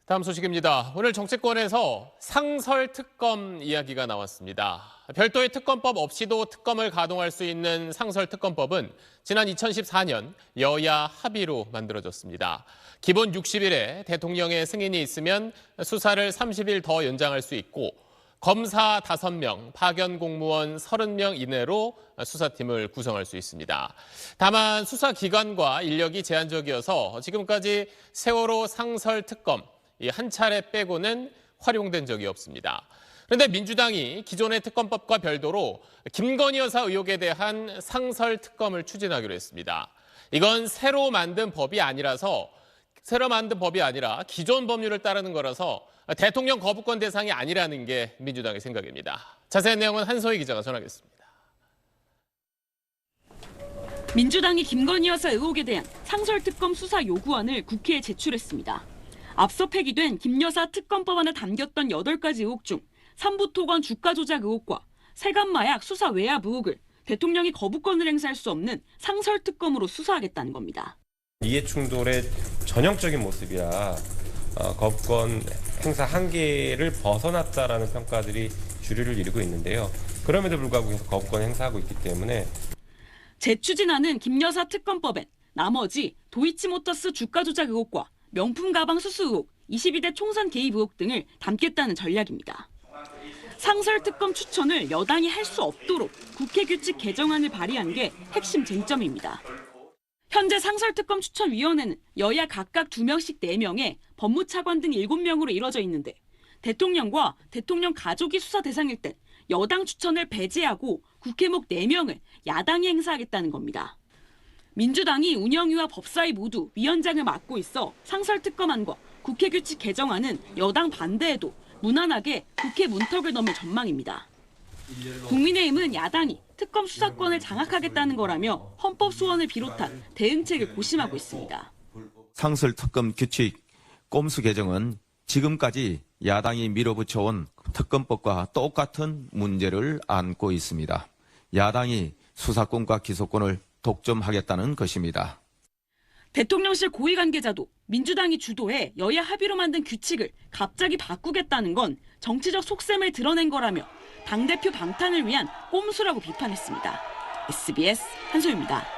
다음 소식입니다. 오늘 정치권에서 상설특검 이야기가 나왔습니다. 별도의 특검법 없이도 특검을 가동할 수 있는 상설특검법은 지난 2014년 여야 합의로 만들어졌습니다. 기본 60일에 대통령의 승인이 있으면 수사를 30일 더 연장할 수 있고 검사 5명, 파견 공무원 30명 이내로 수사팀을 구성할 수 있습니다. 다만 수사 기관과 인력이 제한적이어서 지금까지 세월호 상설특검 한 차례 빼고는 활용된 적이 없습니다. 그런데 민주당이 기존의 특검법과 별도로 김건희 여사 의혹에 대한 상설특검을 추진하기로 했습니다. 이건 새로 만든 법이 아니라 기존 법률을 따르는 거라서 대통령 거부권 대상이 아니라는 게 민주당의 생각입니다. 자세한 내용은 한소희 기자가 전하겠습니다. 민주당이 김건희 여사 의혹에 대한 상설특검 수사 요구안을 국회에 제출했습니다. 앞서 폐기된 김 여사 특검법안에 담겼던 8가지 의혹 중 삼부토건 주가 조작 의혹과 세간마약 수사 외압 의혹을 대통령이 거부권을 행사할 수 없는 상설특검으로 수사하겠다는 겁니다. 이해충돌의 전형적인 모습이라 거부권 행사 한계를 벗어났다라는 평가들이 주류를 이루고 있는데요. 그럼에도 불구하고 계속 거부권 행사하고 있기 때문에 재추진하는 김 여사 특검법엔 나머지 도이치모터스 주가 조작 의혹과 명품 가방 수수 의혹, 22대 총선 개입 의혹 등을 담겠다는 전략입니다. 상설특검 추천을 여당이 할 수 없도록 국회 규칙 개정안을 발의한 게 핵심 쟁점입니다. 현재 상설특검 추천위원회는 여야 각각 2명씩 4명에 법무차관 등 7명으로 이뤄져 있는데 대통령과 대통령 가족이 수사 대상일 땐 여당 추천을 배제하고 국회목 4명을 야당이 행사하겠다는 겁니다. 민주당이 운영위와 법사위 모두 위원장을 맡고 있어 상설특검안과 국회규칙 개정안은 여당 반대에도 무난하게 국회 문턱을 넘을 전망입니다. 국민의힘은 야당이 특검 수사권을 장악하겠다는 거라며 헌법 소원을 비롯한 대응책을 고심하고 있습니다. 상설특검 규칙 꼼수 개정은 지금까지 야당이 밀어붙여온 특검법과 똑같은 문제를 안고 있습니다. 야당이 수사권과 기소권을 독점하겠다는 것입니다. 대통령실 고위 관계자도 민주당이 주도해 여야 합의로 만든 규칙을 갑자기 바꾸겠다는 건 정치적 속셈을 드러낸 거라며 당대표 방탄을 위한 꼼수라고 비판했습니다. SBS 한소희입니다.